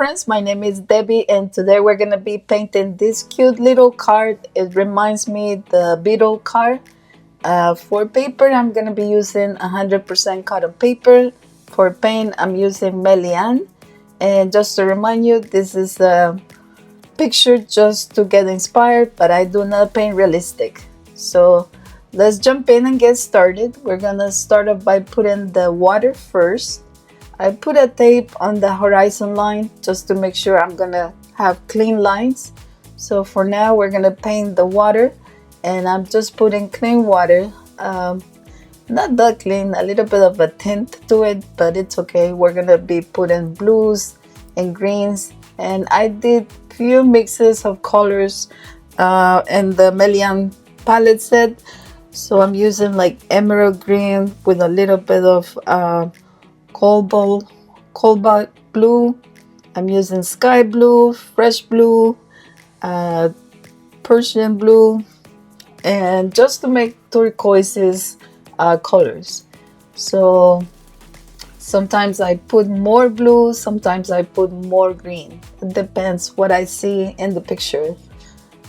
friends, my name is Debbie and today we're going to be painting this cute little card. It reminds me the beetle card. For paper, I'm going to be using 100% cotton paper. For paint, I'm using Melian. And just to remind you, this is a picture just to get inspired, but I do not paint realistic. So let's jump in and get started. We're going to start off by putting the water first. I put a tape on the horizon line just to make sure I'm gonna have clean lines. So for now we're gonna paint the water, and I'm just putting clean water, not that clean, a little bit of a tint to it, but it's okay. We're gonna be putting blues and greens, and I did few mixes of colors in the Melian palette set. So I'm using like emerald green with a little bit of cobalt blue. I'm using sky blue, fresh blue, Persian blue, and just to make turquoises colors. So sometimes I put more blue, sometimes I put more green. It depends what I see in the picture.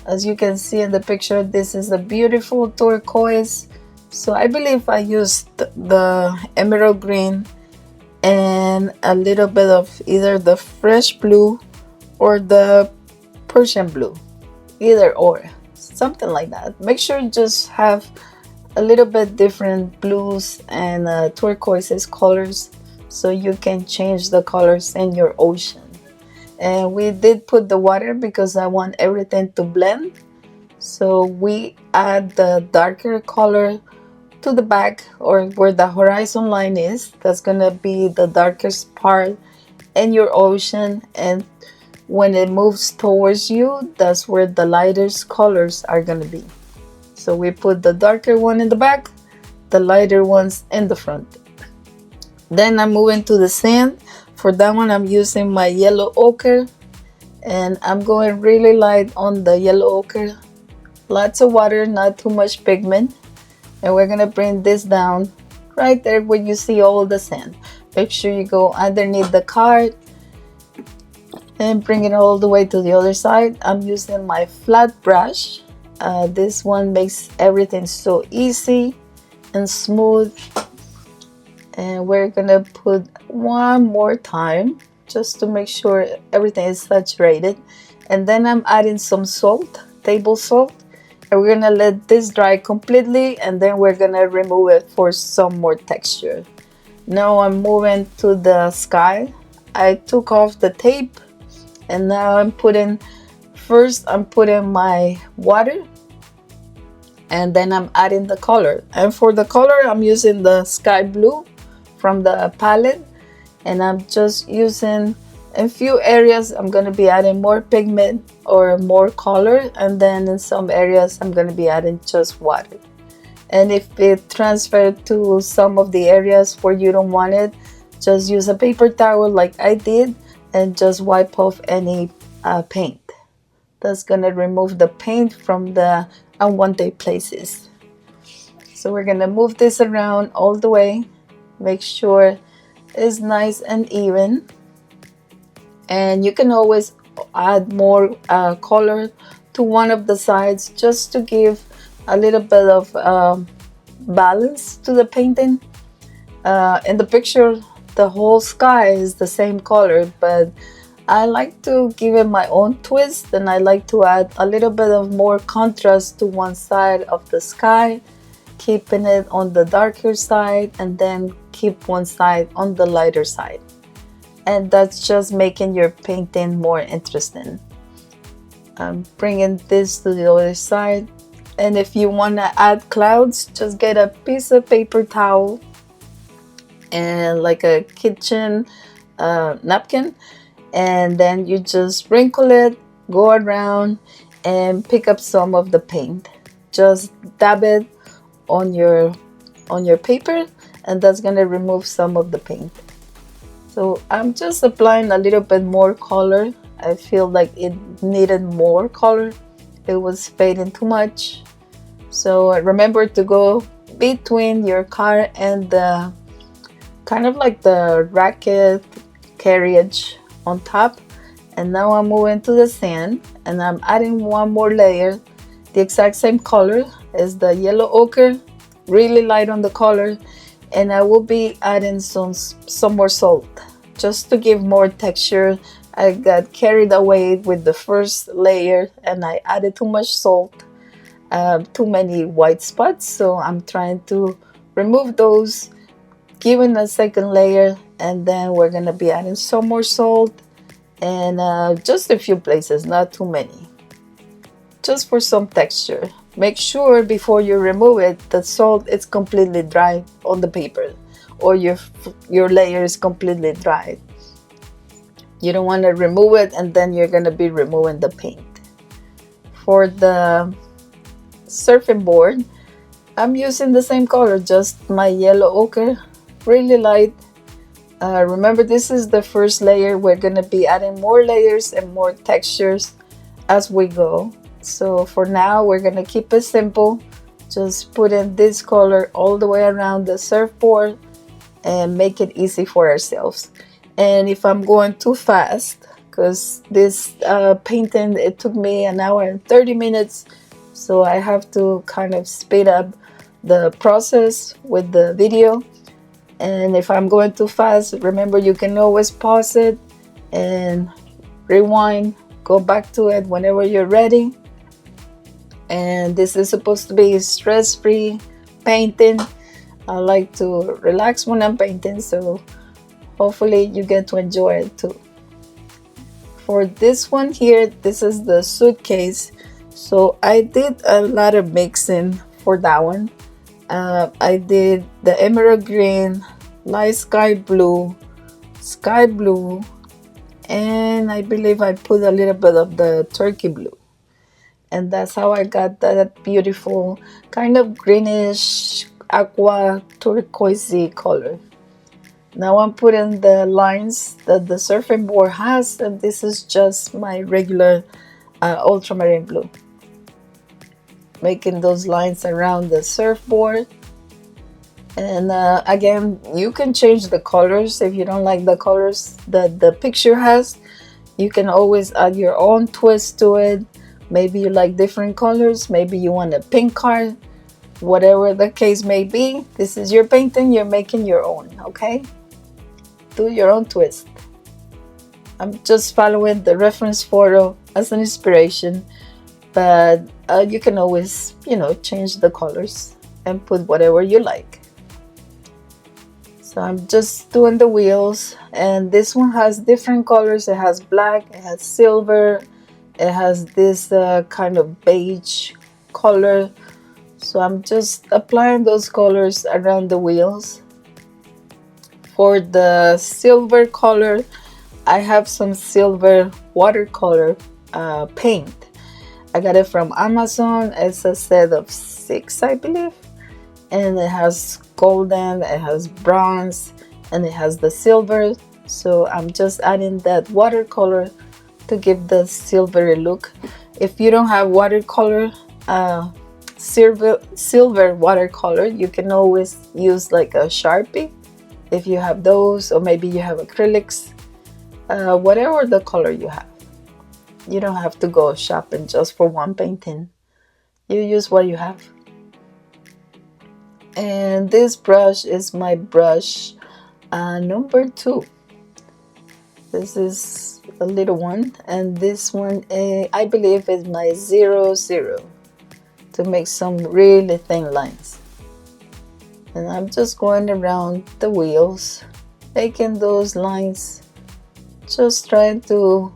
As you can see in the picture, this is a beautiful turquoise. So I believe I used the emerald green and a little bit of either the fresh blue or the Persian blue, either or, something like that. Make sure you just have a little bit different blues and turquoises colors so you can change the colors in your ocean. And we did put the water because I want everything to blend. So we add the darker color to the back, or where the horizon line is. That's gonna be the darkest part in your ocean, and when it moves towards you, that's where the lightest colors are gonna be. So we put the darker one in the back, the lighter ones in the front. Then I'm moving to the sand. For that one, I'm using my yellow ochre, and I'm going really light on the yellow ochre. Lots of water, not too much pigment. And we're gonna bring this down right there where you see all the sand. Make sure you go underneath the card and bring it all the way to the other side. I'm using my flat brush. This one makes everything so easy and smooth. And we're gonna put one more time just to make sure everything is saturated. And then I'm adding some salt, table salt. And we're gonna let this dry completely, and then we're gonna remove it for some more texture. Now I'm moving to the sky. I took off the tape, and now I'm putting my water, and then I'm adding the color. And for the color, I'm using the sky blue from the palette, and I'm just using in few areas I'm going to be adding more pigment or more color, and then in some areas I'm going to be adding just water. And if it transferred to some of the areas where you don't want it, just use a paper towel like I did and just wipe off any paint. That's going to remove the paint from the unwanted places. So we're going to move this around all the way. Make sure it's nice and even. And you can always add more color to one of the sides just to give a little bit of balance to the painting. In the picture, the whole sky is the same color, but I like to give it my own twist, and I like to add a little bit of more contrast to one side of the sky, keeping it on the darker side, and then keep one side on the lighter side. And that's just making your painting more interesting. I'm bringing this to the other side. And if you want to add clouds, just get a piece of paper towel and like a kitchen napkin, and then you just wrinkle it, go around, and pick up some of the paint. Just dab it on your paper, and that's going to remove some of the paint. So I'm just applying a little bit more color. I feel like it needed more color. It was fading too much. So remember to go between your car and the kind of like the racket carriage on top. And now I'm moving to the sand, and I'm adding one more layer, the exact same color as the yellow ochre, really light on the color. And I will be adding some more salt just to give more texture. I got carried away with the first layer and I added too much salt, too many white spots, so I'm trying to remove those, giving a second layer, and then we're gonna be adding some more salt, and just a few places, not too many, just for some texture. Make sure before you remove it the salt is completely dry on the paper, or your layer is completely dry. You don't want to remove it and then you're going to be removing the paint. For the surfing board, I'm using the same color, just my yellow ochre, really light. Remember, this is the first layer. We're going to be adding more layers and more textures as we go. So for now, we're going to keep it simple. Just put in this color all the way around the surfboard and make it easy for ourselves. And if I'm going too fast, because this painting, it took me an hour and 30 minutes, so I have to kind of speed up the process with the video. And if I'm going too fast, remember, you can always pause it and rewind, go back to it whenever you're ready. And this is supposed to be stress-free painting. I like to relax when I'm painting, so hopefully you get to enjoy it too. For this one here, this is the suitcase. So I did a lot of mixing for that one. I did the emerald green, light sky blue, and I believe I put a little bit of the turkey blue. And that's how I got that beautiful kind of greenish aqua turquoisey color. Now I'm putting the lines that the surfing board has, and this is just my regular ultramarine blue. Making those lines around the surfboard. And again, you can change the colors if you don't like the colors that the picture has. You can always add your own twist to it. Maybe you like different colors, maybe you want a pink card, whatever the case may be. This is your painting, you're making your own, okay? Do your own twist. I'm just following the reference photo as an inspiration, but you can always, change the colors and put whatever you like. So I'm just doing the wheels, and this one has different colors. It has black, it has silver, it has this kind of beige color. So I'm just applying those colors around the wheels. For the silver color, I have some silver watercolor paint. I got it from Amazon. It's a set of 6, I believe. And it has golden, it has bronze, and it has the silver. So I'm just adding that watercolor to give the silvery look. If you don't have watercolor, silver watercolor, you can always use like a Sharpie if you have those, or maybe you have acrylics, whatever the color you have. You don't have to go shopping just for one painting. You use what you have. And this brush is my brush number 2. This is a little one, and this one I believe is my 00 to make some really thin lines. And I'm just going around the wheels, making those lines, just trying to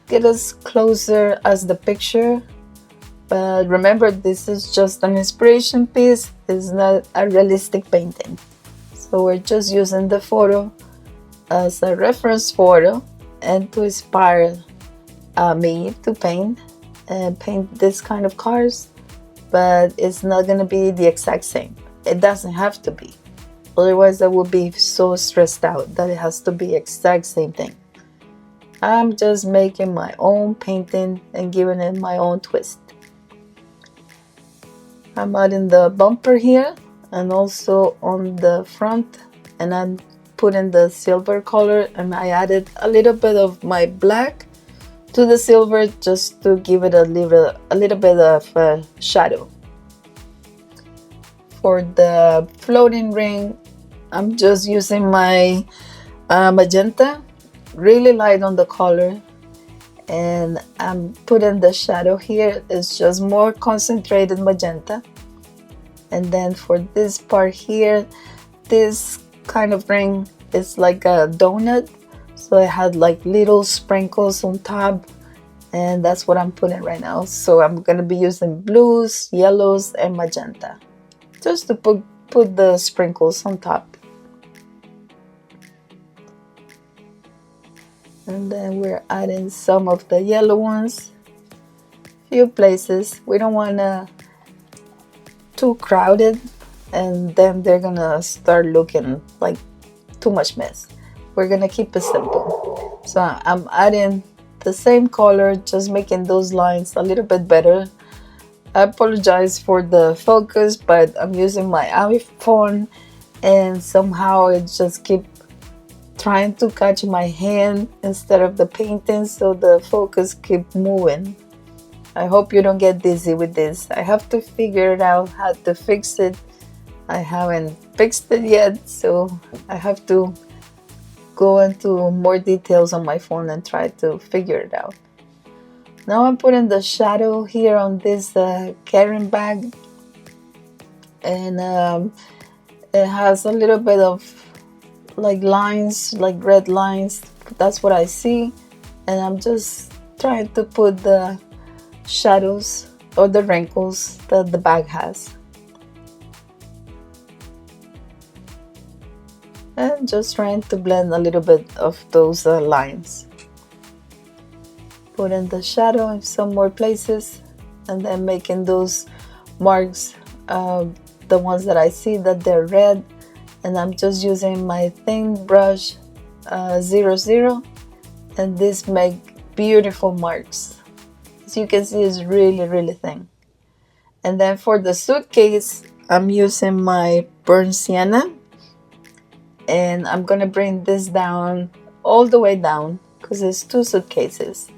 get as closer as the picture. But remember, this is just an inspiration piece. It's not a realistic painting. So we're just using the photo as a reference photo and to inspire me to paint this kind of cars. But it's not going to be the exact same. It doesn't have to be. Otherwise I would be so stressed out that it has to be exact same thing. I'm just making my own painting and giving it my own twist. I'm adding the bumper here and also on the front, and I'm putting the silver color, and I added a little bit of my black to the silver just to give it a little bit of shadow. For the floating ring, I'm just using my magenta, really light on the color, and I'm putting the shadow here. It's just more concentrated magenta. And then for this part here, this kind of ring is like a donut, so I had like little sprinkles on top, and that's what I'm putting right now. So I'm gonna be using blues, yellows, and magenta just to put the sprinkles on top. And then we're adding some of the yellow ones, few places. We don't want to too crowded, and then they're gonna start looking like too much mess. We're gonna keep it simple. So I'm adding the same color, just making those lines a little bit better. I apologize for the focus, but I'm using my iPhone and somehow it just keep trying to catch my hand instead of the painting, so the focus keep moving. I hope you don't get dizzy with this. I have to figure it out how to fix it. I haven't fixed it yet, so I have to go into more details on my phone and try to figure it out. Now I'm putting the shadow here on this carrying bag, and it has a little bit of like lines, like red lines. That's what I see, and I'm just trying to put the shadows or the wrinkles that the bag has, and just trying to blend a little bit of those lines. Put in the shadow in some more places, and then making those marks, the ones that I see that they're red, and I'm just using my thin brush 00, and this make beautiful marks. As you can see, it's really thin. And then for the suitcase, I'm using my burnt sienna, and I'm gonna bring this down all the way down because it's 2 suitcases.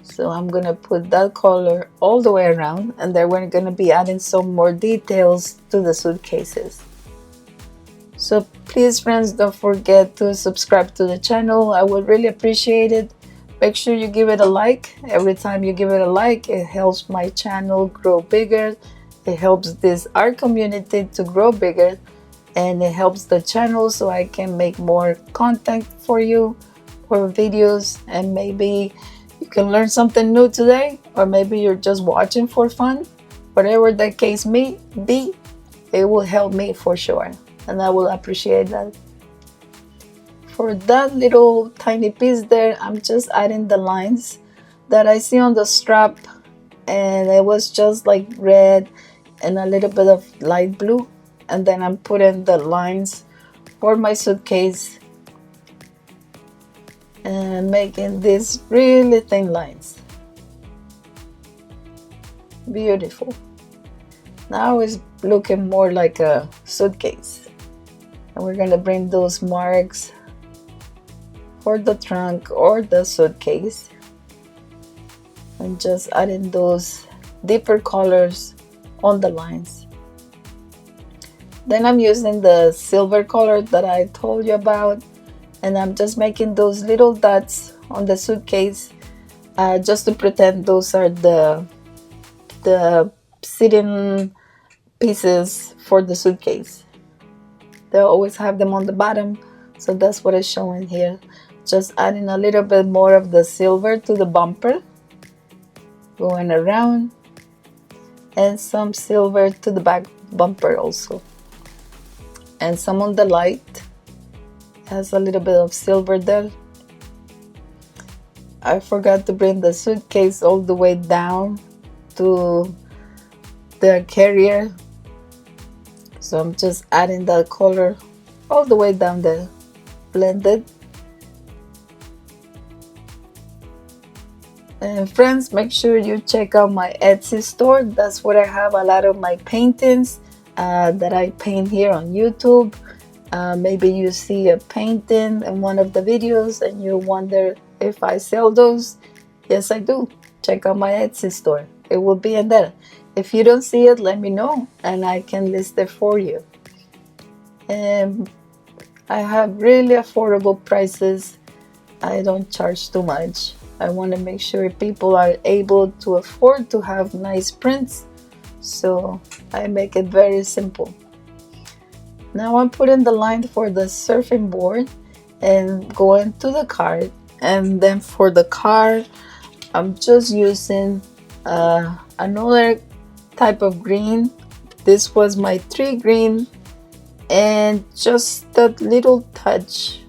So I'm gonna put that color all the way around, and then we're gonna be adding some more details to the suitcases. So please, friends, don't forget to subscribe to the channel. I would really appreciate it. Make sure you give it a like. Every time you give it a like, it helps my channel grow bigger. It helps this art community to grow bigger, and it helps the channel so I can make more content for you, more videos, and maybe you can learn something new today, or maybe you're just watching for fun. Whatever the case may be, it will help me for sure, and I will appreciate that. For that little tiny piece there, I'm just adding the lines that I see on the strap, and it was just like red and a little bit of light blue, and then I'm putting the lines for my suitcase and making these really thin lines. Beautiful. Now it's looking more like a suitcase, and we're gonna bring those marks for the trunk or the suitcase, and just adding those deeper colors on the lines. Then I'm using the silver color that I told you about, and I'm just making those little dots on the suitcase, just to pretend those are the sitting pieces for the suitcase. They always have them on the bottom, so that's what it's showing here. Just adding a little bit more of the silver to the bumper, going around, and some silver to the back bumper also, and some on the light has a little bit of silver there. I forgot to bring the suitcase all the way down to the carrier, so I'm just adding that color all the way down there, blended. And friends, make sure you check out my Etsy store. That's where I have a lot of my paintings that I paint here on YouTube. Maybe you see a painting in one of the videos and you wonder if I sell those. Yes, I do. Check out my Etsy store. It will be in there. If you don't see it, let me know and I can list it for you. And I have really affordable prices. I don't charge too much. I want to make sure people are able to afford to have nice prints. So I make it very simple. Now I'm putting the line for the surfing board and going to the card. And then for the card, I'm just using another type of green. This was my 3 green and just that little touch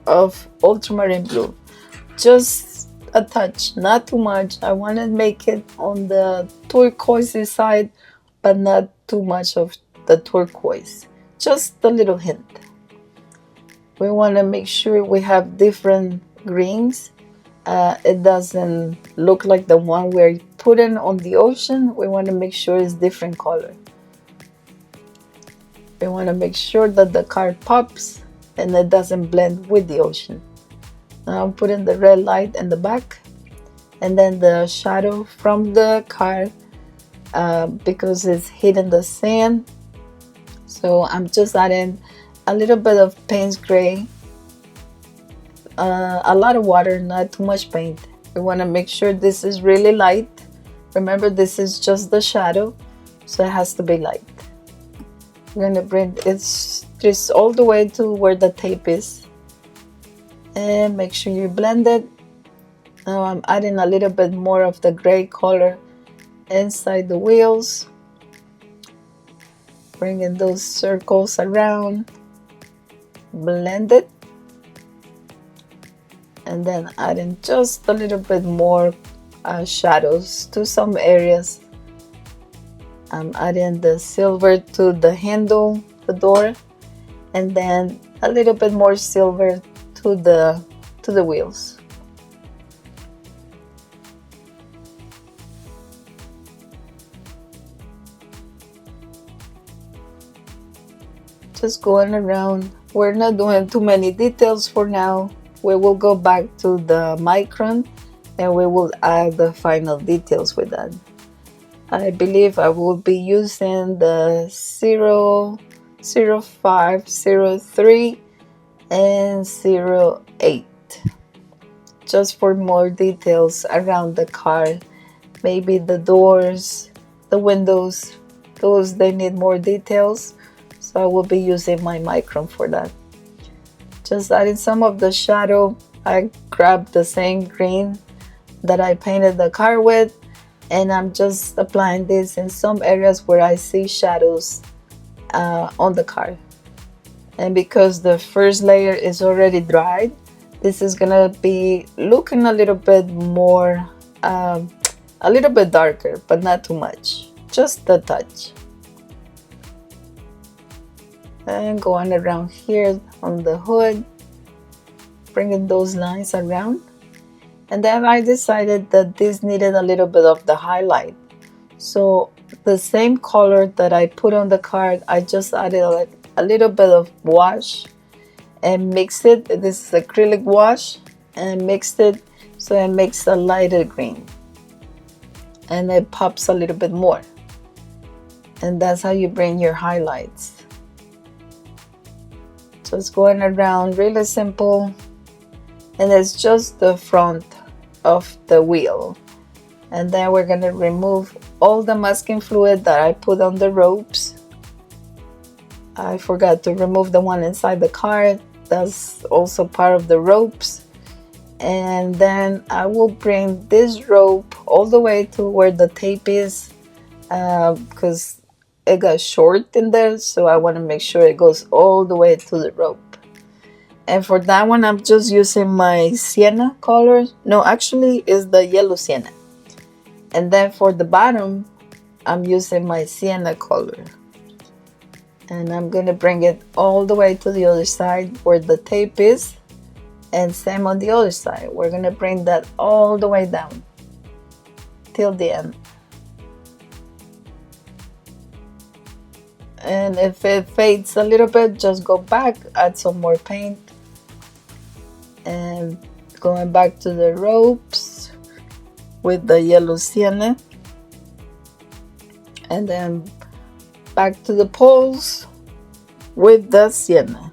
of ultramarine blue. Just a touch, not too much. I want to make it on the turquoise side, but not too much of the turquoise. Just a little hint. We want to make sure we have different greens. It doesn't look like the one we're putting on the ocean. We want to make sure it's different color. We want to make sure that the card pops and it doesn't blend with the ocean. Now I'm putting the red light in the back and then the shadow from the card because it's hidden the sand. So I'm just adding a little bit of Payne's gray, a lot of water, not too much paint. We want to make sure this is really light. Remember, this is just the shadow, so it has to be light. We're going to bring it just all the way to where the tape is. And make sure you blend it. Now I'm adding a little bit more of the gray color inside the wheels. Bringing those circles around. Blend it. And then adding just a little bit more shadows to some areas. I'm adding the silver to the handle, the door, and then a little bit more silver to the wheels. Just going around. We're not doing too many details for now. We will go back to the micron and we will add the final details with that. I believe I will be using the 0, 05, 03 and 08 just for more details around the car. Maybe the doors, the windows, those they need more details, so I will be using my micron for that. Just adding some of the shadow. I grabbed the same green that I painted the car with, and I'm just applying this in some areas where I see shadows on the car. And because the first layer is already dried, this is gonna be looking a little bit more, a little bit darker, but not too much, just a touch. And going around here on the hood, bringing those lines around. And then I decided that this needed a little bit of the highlight. So the same color that I put on the card, I just added a little bit of wash and mixed it. This is acrylic wash, and mixed it so it makes a lighter green. And it pops a little bit more. And that's how you bring your highlights. So it's going around really simple. And it's just the front of the wheel. And then we're going to remove all the masking fluid that I put on the ropes. I forgot to remove the one inside the card. That's also part of the ropes. And then I will bring this rope all the way to where the tape is, because it got short in there, so I want to make sure it goes all the way to the rope. And for that one, I'm just using my sienna color. No, actually, it's the yellow sienna. And then for the bottom, I'm using my sienna color. And I'm going to bring it all the way to the other side where the tape is. And same on the other side. We're going to bring that all the way down till the end. And if it fades a little bit, just go back, add some more paint. And going back to the ropes, with the yellow sienna, and then back to the poles with the sienna.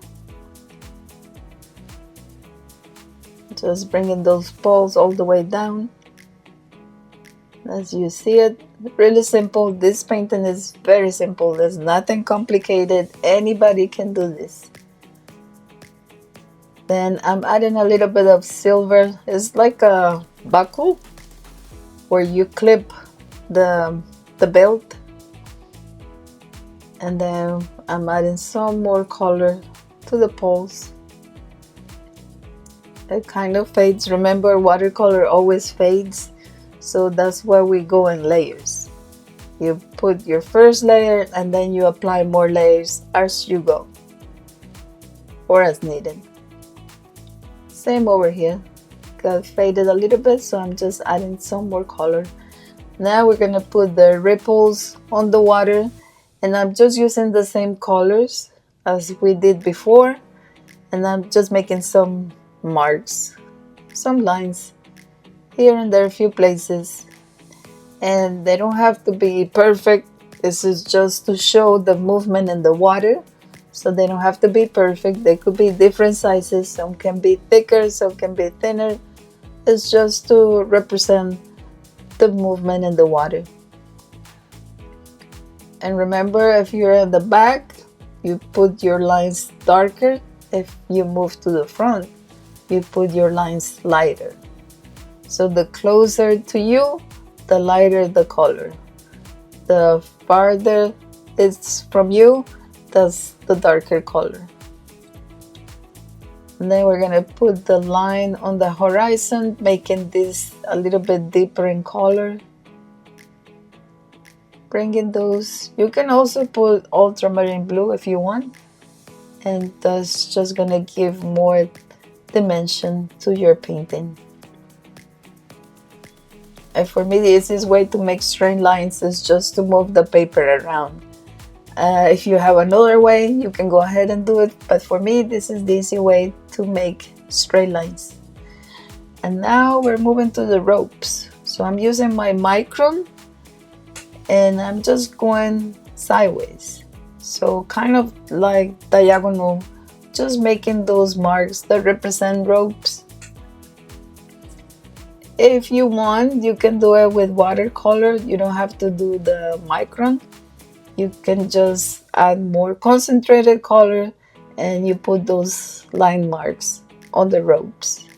Just bringing those poles all the way down. As you see it, really simple. This painting is very simple. There's nothing complicated. Anybody can do this. Then I'm adding a little bit of silver. It's like a buckle where you clip the belt. And then I'm adding some more color to the poles. It kind of fades. Remember, watercolor always fades. So that's why we go in layers. You put your first layer and then you apply more layers as you go, or as needed. Same over here. Got faded a little bit, so I'm just adding some more color. Now we're gonna put the ripples on the water, and I'm just using the same colors as we did before, and I'm just making some marks, some lines here and there, a few places, and they don't have to be perfect. This is just to show the movement in the water, so they don't have to be perfect. They could be different sizes. Some can be thicker, some can be thinner. It's just to represent the movement in the water. And remember, if you're in the back, you put your lines darker. If you move to the front, you put your lines lighter. So the closer to you, the lighter the color. The farther it's from you, that's the darker color. And then we're gonna put the line on the horizon, making this a little bit deeper in color. Bringing those, you can also put ultramarine blue if you want, and that's just gonna give more dimension to your painting. And for me, the easiest way to make straight lines is just to move the paper around. If you have another way, you can go ahead and do it, but for me, this is the easy way to make straight lines. And now we're moving to the ropes. So I'm using my micron, and I'm just going sideways. So kind of like diagonal, just making those marks that represent ropes. If you want, you can do it with watercolor. You don't have to do the micron. You can just add more concentrated color and you put those line marks on the ropes.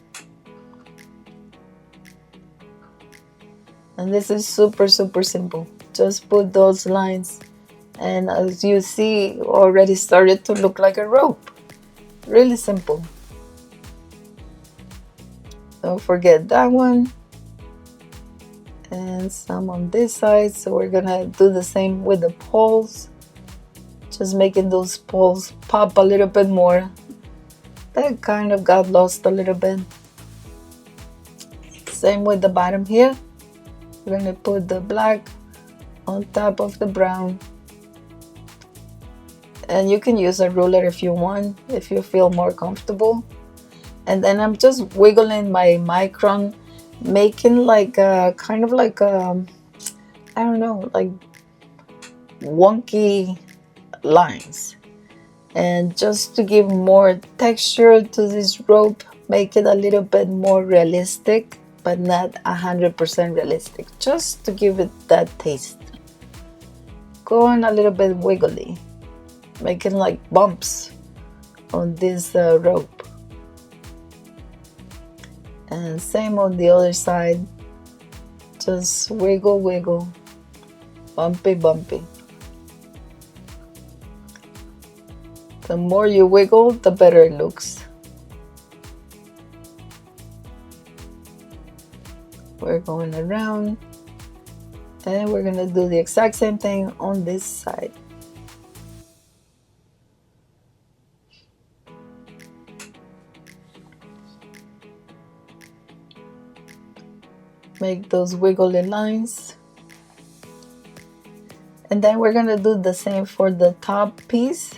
And this is super simple. Just put those lines, and as you see, already started to look like a rope. Really simple. Don't forget that one. And some on this side. So we're gonna do the same with the poles. Just making those poles pop a little bit more. That kind of got lost a little bit. Same with the bottom here. We're gonna put the black on top of the brown. And you can use a ruler if you want, if you feel more comfortable. And then I'm just wiggling my micron, making like a kind of like a, I don't know, like wonky lines. And just to give more texture to this rope, make it a little bit more realistic, but not 100% realistic, just to give it that taste. Going a little bit wiggly, making like bumps on this rope. And same on the other side, just wiggle, bumpy. The more you wiggle, the better it looks. We're going around, and we're gonna do the exact same thing on this side. Make those wiggly lines. And then we're gonna do the same for the top piece.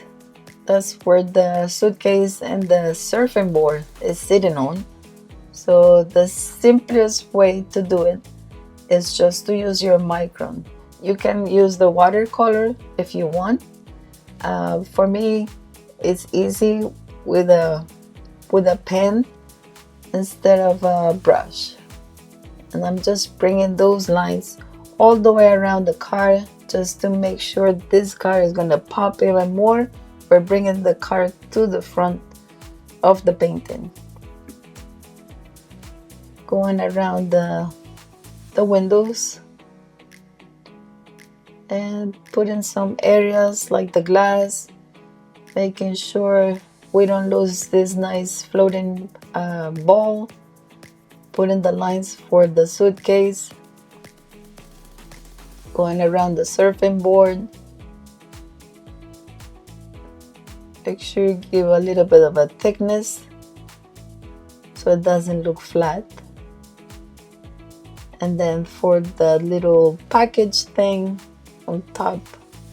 That's where the suitcase and the surfing board is sitting on. So the simplest way to do it is just to use your micron. You can use the watercolor if you want. For me, it's easy with a pen instead of a brush. And I'm just bringing those lines all the way around the car just to make sure this car is gonna pop even more. We're bringing the car to the front of the painting. Going around the windows and putting some areas like the glass, making sure we don't lose this nice floating ball. Putting the lines for the suitcase, going around the surfing board. Make sure you give a little bit of a thickness so it doesn't look flat. And then for the little package thing on top,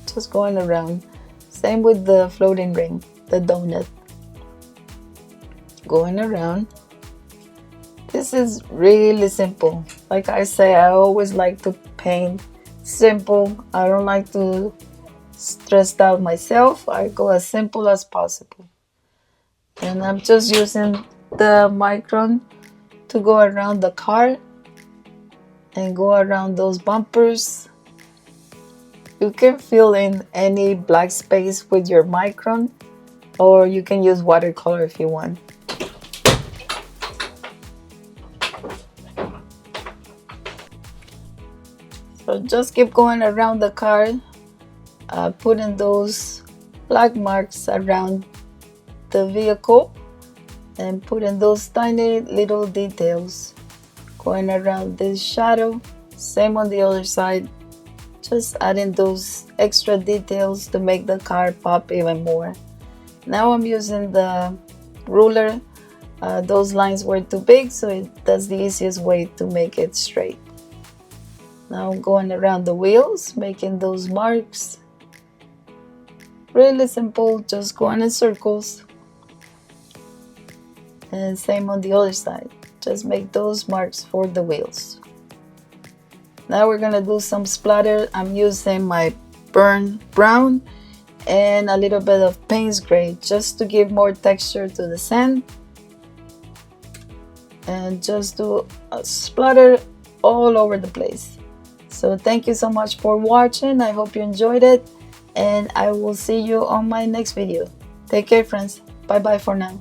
just going around. Same with the floating ring, the donut. Going around. This is really simple. Like I say, I always like to paint simple. I don't like to stress out myself. I go as simple as possible. And I'm just using the micron to go around the car and go around those bumpers. You can fill in any black space with your micron, or you can use watercolor if you want. So just keep going around the car, putting those black marks around the vehicle and putting those tiny little details. Going around this shadow, same on the other side, just adding those extra details to make the car pop even more. Now I'm using the ruler. Those lines were too big, so that's the easiest way to make it straight. Now I'm going around the wheels, making those marks. Really simple, just going in circles. And same on the other side. Just make those marks for the wheels. Now we're gonna do some splatter. I'm using my burnt brown and a little bit of Payne's gray just to give more texture to the sand. And just do a splatter all over the place. So thank you so much for watching. I hope you enjoyed it, and I will see you on my next video. Take care, friends. Bye bye for now.